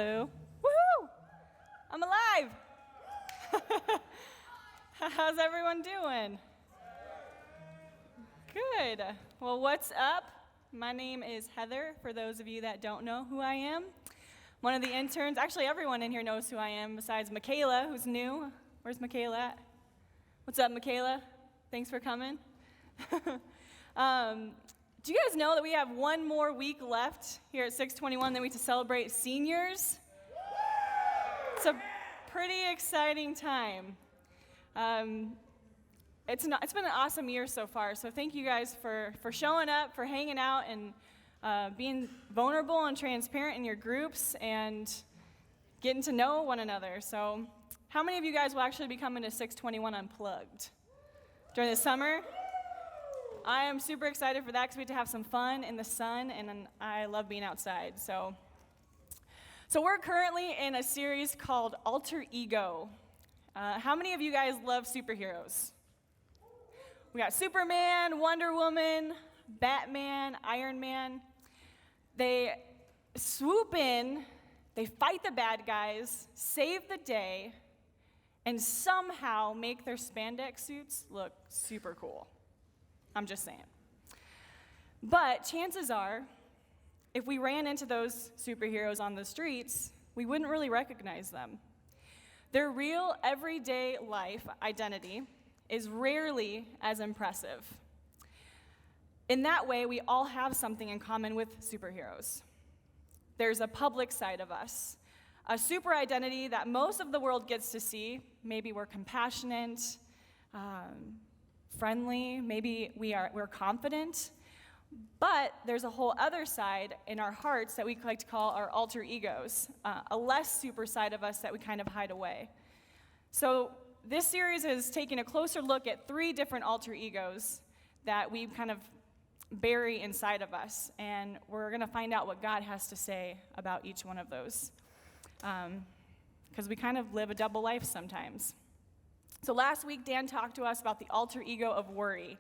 Woohoo! I'm alive! How's everyone doing? Good. Well, what's up? My name is Heather, for those of you that don't know who I am. One of the interns, actually everyone in here knows who I am besides Michaela, who's new. Where's Michaela at? What's up, Michaela? Thanks for coming. Do you guys know that we have one more week left here at 621 that we to celebrate seniors? It's a pretty exciting time. It's been an awesome year so far, so thank you guys for showing up, for hanging out, and being vulnerable and transparent in your groups and getting to know one another. So how many of you guys will actually be coming to 621 Unplugged during the summer? I am super excited for that because we get to have some fun in the sun, and I love being outside. So we're currently in a series called Alter Ego. How many of you guys love superheroes? We got Superman, Wonder Woman, Batman, Iron Man. They swoop in, they fight the bad guys, save the day, and somehow make their spandex suits look super cool. I'm just saying. But chances are, if we ran into those superheroes on the streets, we wouldn't really recognize them. Their real everyday life identity is rarely as impressive. In that way, we all have something in common with superheroes. There's a public side of us, a super identity that most of the world gets to see. Maybe we're compassionate, friendly, maybe we're confident, but there's a whole other side in our hearts that we like to call our alter egos, a less super side of us that we kind of hide away. So this series is taking a closer look at 3 different alter egos that we kind of bury inside of us, and we're going to find out what God has to say about each one of those, because we kind of live a double life sometimes. So last week, Dan talked to us about the alter ego of worry.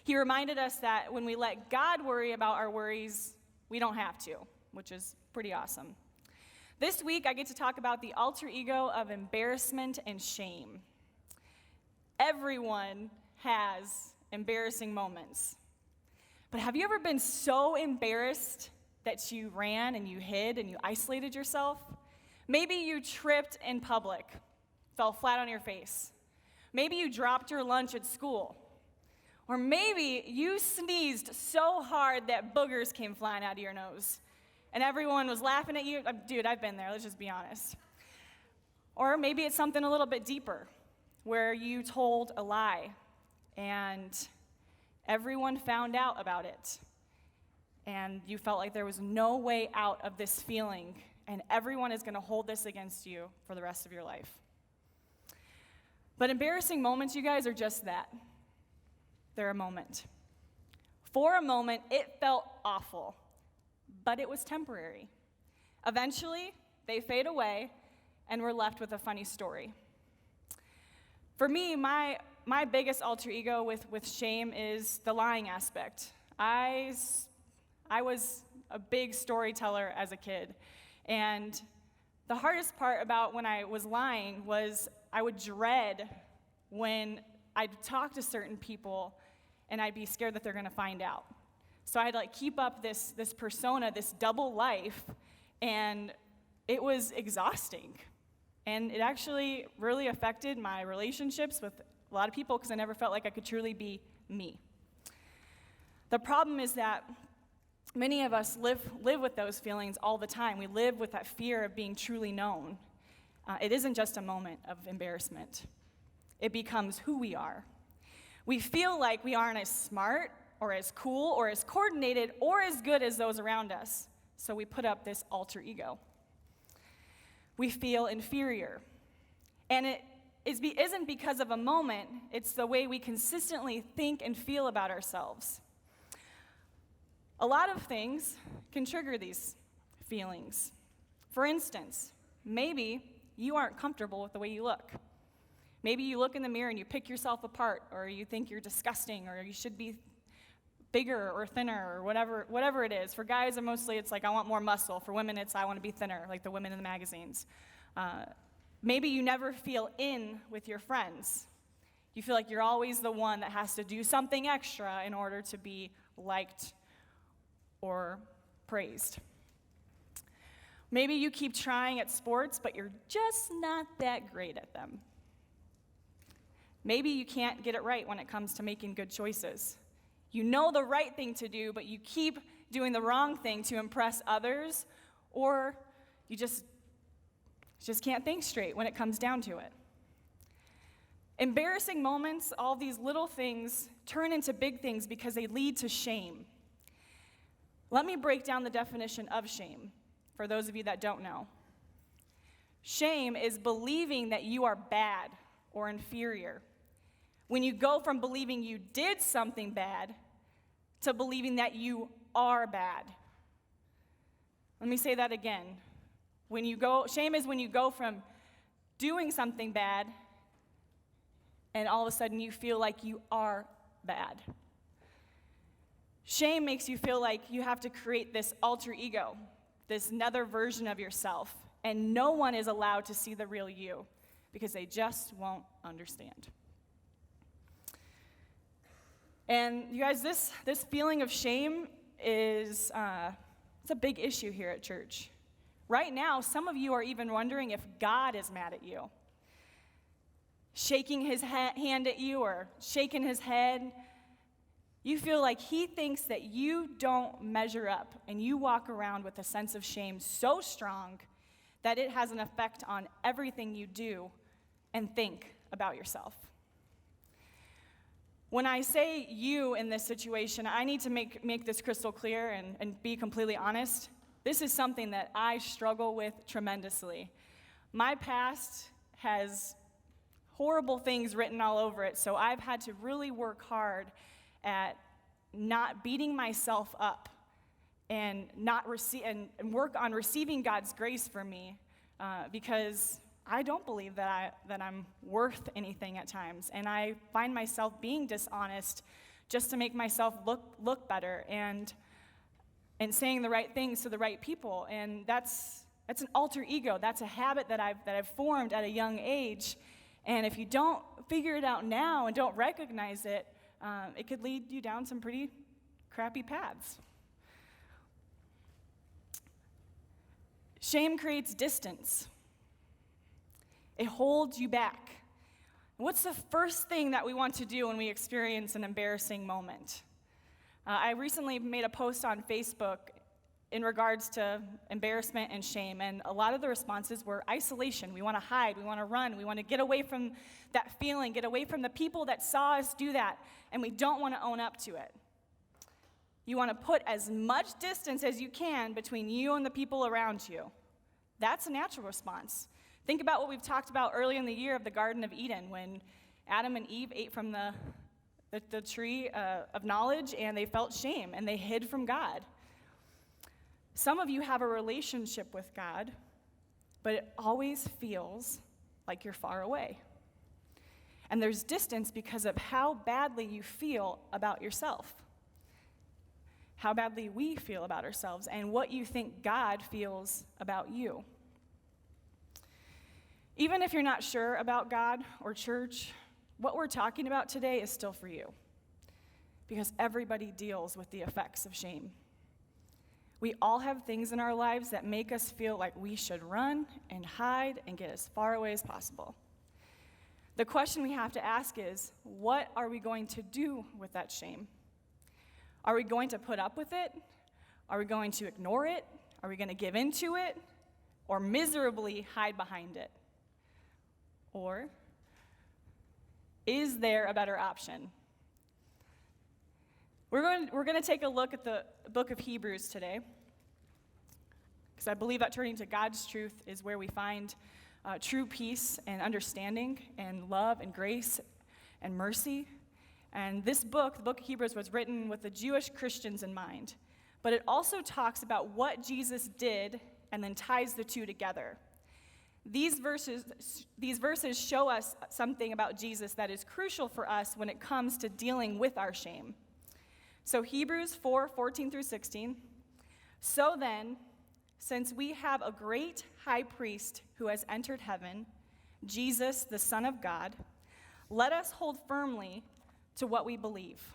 He reminded us that when we let God worry about our worries, we don't have to, which is pretty awesome. This week, I get to talk about the alter ego of embarrassment and shame. Everyone has embarrassing moments. But have you ever been so embarrassed that you ran and you hid and you isolated yourself? Maybe you tripped in public, fell flat on your face. Maybe you dropped your lunch at school. Or maybe you sneezed so hard that boogers came flying out of your nose. And everyone was laughing at you. Dude, I've been there, let's just be honest. Or maybe it's something a little bit deeper, where you told a lie and everyone found out about it. And you felt like there was no way out of this feeling, and everyone is going to hold this against you for the rest of your life. But embarrassing moments, you guys, are just that. They're a moment. For a moment, it felt awful, but it was temporary. Eventually, they fade away, and we're left with a funny story. For me, my biggest alter ego with shame is the lying aspect. I was a big storyteller as a kid, and the hardest part about when I was lying was I would dread when I'd talk to certain people and I'd be scared that they're going to find out. So I'd keep up this persona, this double life, and it was exhausting. And it actually really affected my relationships with a lot of people because I never felt like I could truly be me. The problem is that many of us live with those feelings all the time. We live with that fear of being truly known. It isn't just a moment of embarrassment. It becomes who we are. We feel like we aren't as smart or as cool or as coordinated or as good as those around us, so we put up this alter ego. We feel inferior. And it isn't because of a moment, it's the way we consistently think and feel about ourselves. A lot of things can trigger these feelings. For instance, maybe you aren't comfortable with the way you look. Maybe you look in the mirror and you pick yourself apart, or you think you're disgusting, or you should be bigger or thinner or whatever it is. For guys, it's like I want more muscle. For women, it's I want to be thinner, like the women in the magazines. Maybe you never feel in with your friends. You feel like you're always the one that has to do something extra in order to be liked or praised. Maybe you keep trying at sports, but you're just not that great at them. Maybe you can't get it right when it comes to making good choices. You know the right thing to do, but you keep doing the wrong thing to impress others, or you just can't think straight when it comes down to it. Embarrassing moments, all these little things, turn into big things because they lead to shame. Let me break down the definition of shame for those of you that don't know. Shame is believing that you are bad or inferior. When you go from believing you did something bad to believing that you are bad. Let me say that again. Shame is when you go from doing something bad and all of a sudden you feel like you are bad. Shame makes you feel like you have to create this alter ego, this another version of yourself, and no one is allowed to see the real you because they just won't understand. And you guys, this feeling of shame is it's a big issue here at church. Right now, some of you are even wondering if God is mad at you. Shaking his hand at you or shaking his head. You feel like he thinks that you don't measure up, and you walk around with a sense of shame so strong that it has an effect on everything you do and think about yourself. When I say you in this situation, I need to make this crystal clear and be completely honest. This is something that I struggle with tremendously. My past has horrible things written all over it, so I've had to really work hard at not beating myself up and work on receiving God's grace for me because I don't believe that I'm worth anything at times, and I find myself being dishonest just to make myself look better and saying the right things to the right people, and that's an alter ego. That's a habit that I've formed at a young age, and if you don't figure it out now and don't recognize it, it could lead you down some pretty crappy paths. Shame creates distance. It holds you back. What's the first thing that we want to do when we experience an embarrassing moment? I recently made a post on Facebook in regards to embarrassment and shame, and a lot of the responses were isolation. We want to hide, we want to run, we want to get away from that feeling, get away from the people that saw us do that, and we don't want to own up to it. You want to put as much distance as you can between you and the people around you. That's a natural response. Think about what we've talked about early in the year of the Garden of Eden, when Adam and Eve ate from the tree of knowledge, and they felt shame, and they hid from God. Some of you have a relationship with God, but it always feels like you're far away. And there's distance because of how badly you feel about yourself, how badly we feel about ourselves, and what you think God feels about you. Even if you're not sure about God or church, what we're talking about today is still for you, because everybody deals with the effects of shame. We all have things in our lives that make us feel like we should run and hide and get as far away as possible. The question we have to ask is, what are we going to do with that shame? Are we going to put up with it? Are we going to ignore it? Are we going to give in to it? Or miserably hide behind it? Or is there a better option? We're going to take a look at the book of Hebrews today, because I believe that turning to God's truth is where we find true peace and understanding and love and grace and mercy. And this book, the book of Hebrews, was written with the Jewish Christians in mind, but it also talks about what Jesus did and then ties the two together. These verses show us something about Jesus that is crucial for us when it comes to dealing with our shame. So Hebrews 4:14 through 16. So then, since we have a great high priest who has entered heaven, Jesus, the Son of God, let us hold firmly to what we believe.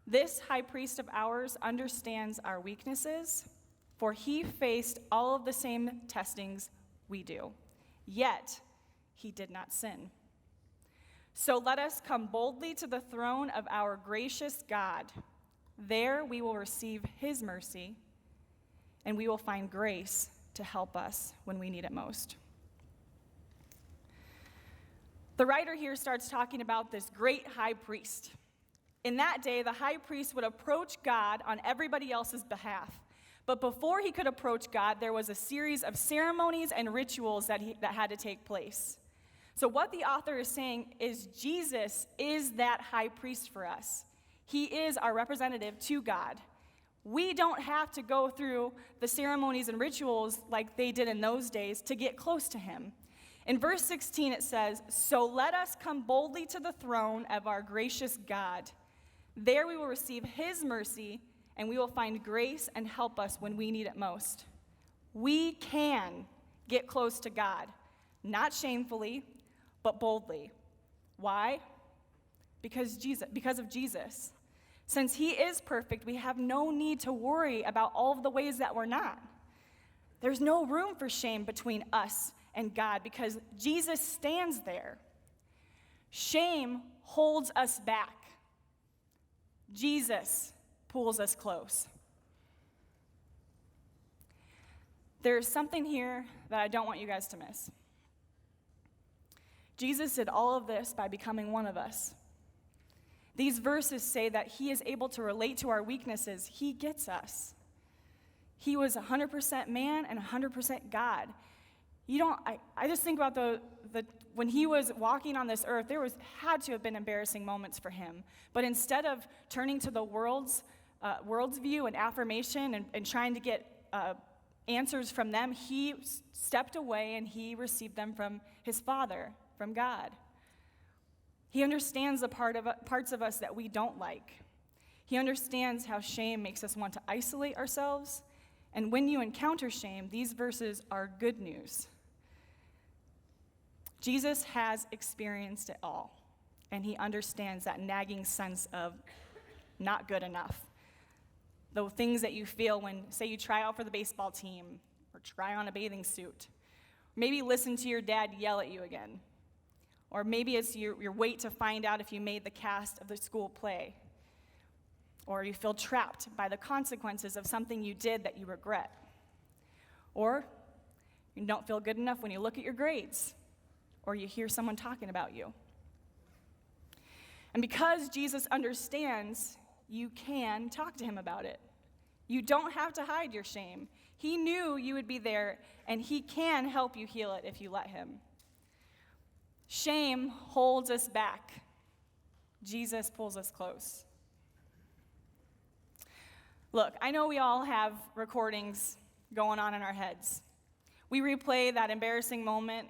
This high priest of ours understands our weaknesses, for he faced all of the same testings we do, yet he did not sin. So let us come boldly to the throne of our gracious God. There we will receive his mercy, and we will find grace to help us when we need it most. The writer here starts talking about this great high priest. In that day, the high priest would approach God on everybody else's behalf. But before he could approach God, there was a series of ceremonies and rituals that had to take place. So what the author is saying is Jesus is that high priest for us. He is our representative to God. We don't have to go through the ceremonies and rituals like they did in those days to get close to him. In verse 16 it says, "So let us come boldly to the throne of our gracious God. There we will receive his mercy, and we will find grace and help us when we need it most." We can get close to God, not shamefully, but boldly. Why? Because of Jesus. Since he is perfect, we have no need to worry about all of the ways that we're not. There's no room for shame between us and God because Jesus stands there. Shame holds us back. Jesus pulls us close. There's something here that I don't want you guys to miss. Jesus did all of this by becoming one of us. These verses say that he is able to relate to our weaknesses. He gets us. He was 100% man and 100% God. I just think about the when he was walking on this earth, had to have been embarrassing moments for him. But instead of turning to the world's view and affirmation and trying to get answers from them, he stepped away and he received them from his Father, from God. He understands the parts of us that we don't like. He understands how shame makes us want to isolate ourselves. And when you encounter shame, these verses are good news. Jesus has experienced it all, and he understands that nagging sense of not good enough. The things that you feel when, say, you try out for the baseball team or try on a bathing suit. Maybe listen to your dad yell at you again. Or maybe it's your wait to find out if you made the cast of the school play. Or you feel trapped by the consequences of something you did that you regret. Or you don't feel good enough when you look at your grades. Or you hear someone talking about you. And because Jesus understands, you can talk to him about it. You don't have to hide your shame. He knew you would be there, and he can help you heal it if you let him. Shame holds us back. Jesus pulls us close. Look, I know we all have recordings going on in our heads. We replay that embarrassing moment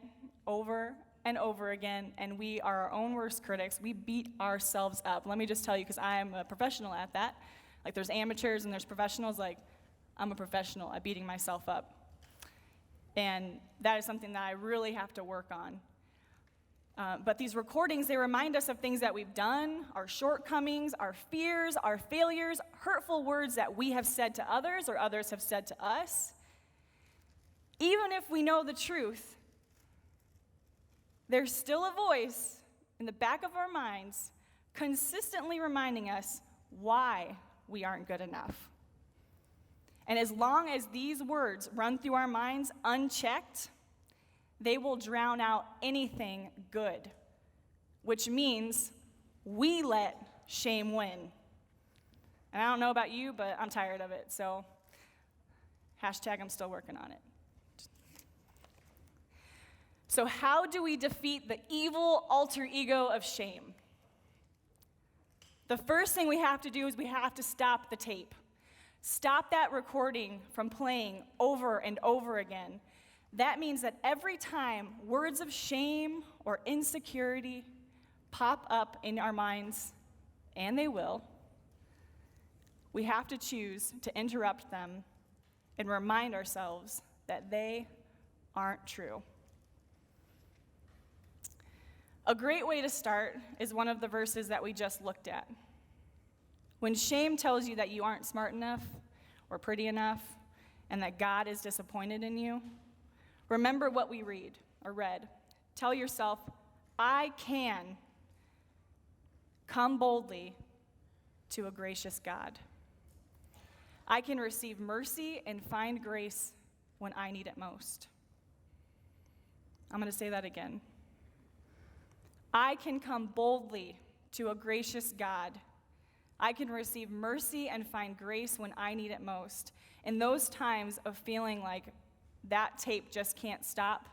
over and over again, and we are our own worst critics. We beat ourselves up. Let me just tell you, because I am a professional at that. Like, there's amateurs and there's professionals. Like, I'm a professional at beating myself up. And that is something that I really have to work on. But these recordings, they remind us of things that we've done, our shortcomings, our fears, our failures, hurtful words that we have said to others or others have said to us. Even if we know the truth, there's still a voice in the back of our minds consistently reminding us why we aren't good enough. And as long as these words run through our minds unchecked, they will drown out anything good, which means we let shame win. And I don't know about you, but I'm tired of it, so hashtag I'm still working on it. So how do we defeat the evil alter ego of shame? The first thing we have to do is we have to stop the tape. Stop that recording from playing over and over again. That means that every time words of shame or insecurity pop up in our minds, and they will, we have to choose to interrupt them and remind ourselves that they aren't true. A great way to start is one of the verses that we just looked at. When shame tells you that you aren't smart enough or pretty enough and that God is disappointed in you, remember what we read or read. Tell yourself, I can come boldly to a gracious God. I can receive mercy and find grace when I need it most. I'm going to say that again. I can come boldly to a gracious God. I can receive mercy and find grace when I need it most. In those times of feeling like that tape just can't stop,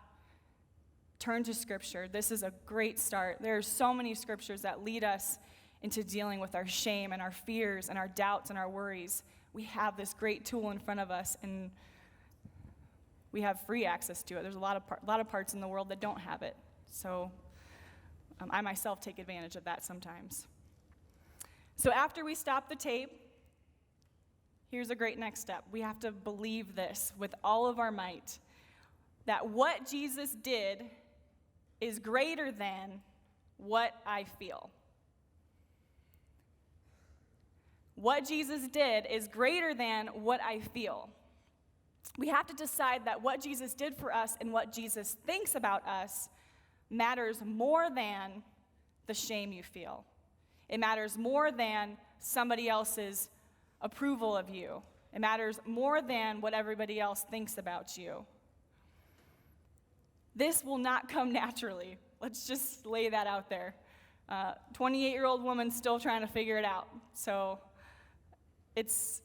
turn to Scripture. This is a great start. There are so many Scriptures that lead us into dealing with our shame and our fears and our doubts and our worries. We have this great tool in front of us, and we have free access to it. There's a lot of parts in the world that don't have it. So I myself take advantage of that sometimes. So after we stop the tape, here's a great next step. We have to believe this with all of our might, that what Jesus did is greater than what I feel. What Jesus did is greater than what I feel. We have to decide that what Jesus did for us and what Jesus thinks about us matters more than the shame you feel. It matters more than somebody else's approval of you. It matters more than what everybody else thinks about you. This will not come naturally. Let's just lay that out there. 28-year-old woman still trying to figure it out. So it's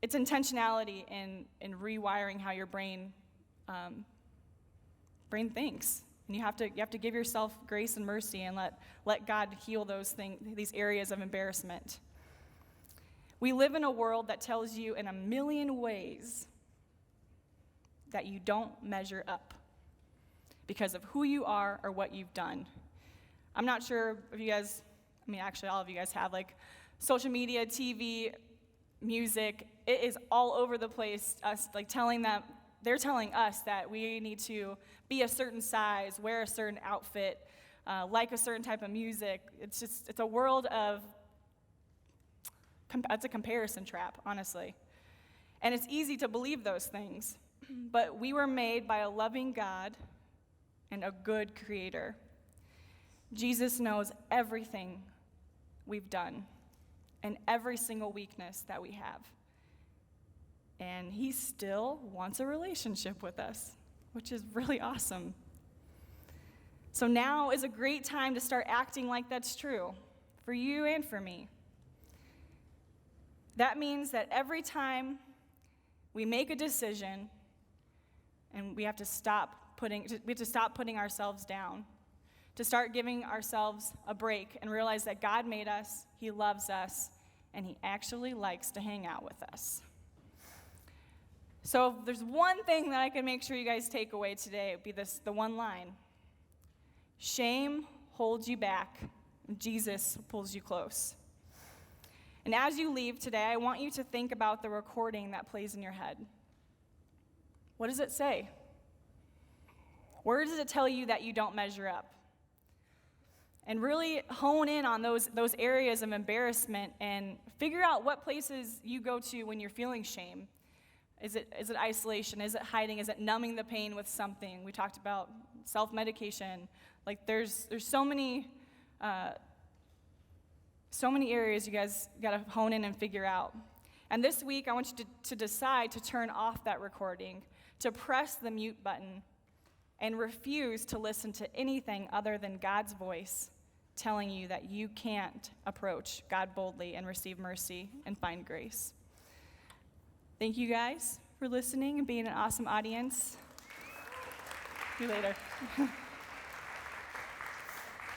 intentionality in rewiring how your brain thinks. And you have to give yourself grace and mercy and let God heal these areas of embarrassment. We live in a world that tells you in a million ways that you don't measure up because of who you are or what you've done. I'm not sure if you guys, actually all of you guys have, social media, TV, music. It is all over the place, they're telling us that we need to be a certain size, wear a certain outfit, like a certain type of music. It's a world of, it's a comparison trap, honestly. And it's easy to believe those things, but we were made by a loving God and a good creator. Jesus knows everything we've done and every single weakness that we have. And he still wants a relationship with us, which is really awesome. So now is a great time to start acting like that's true for you and for me. That means that every time we make a decision, and we have to stop putting ourselves down, to start giving ourselves a break and realize that God made us, he loves us, and he actually likes to hang out with us. So if there's one thing that I can make sure you guys take away today, it would be the one line. Shame holds you back, and Jesus pulls you close. And as you leave today, I want you to think about the recording that plays in your head. What does it say? Where does it tell you that you don't measure up? And really hone in on those areas of embarrassment and figure out what places you go to when you're feeling shame. Is it isolation? Is it hiding? Is it numbing the pain with something? We talked about self-medication. There's so many areas you guys got to hone in and figure out. And this week, I want you to decide to turn off that recording, to press the mute button, and refuse to listen to anything other than God's voice telling you that you can't approach God boldly and receive mercy and find grace. Thank you guys for listening and being an awesome audience. See you later.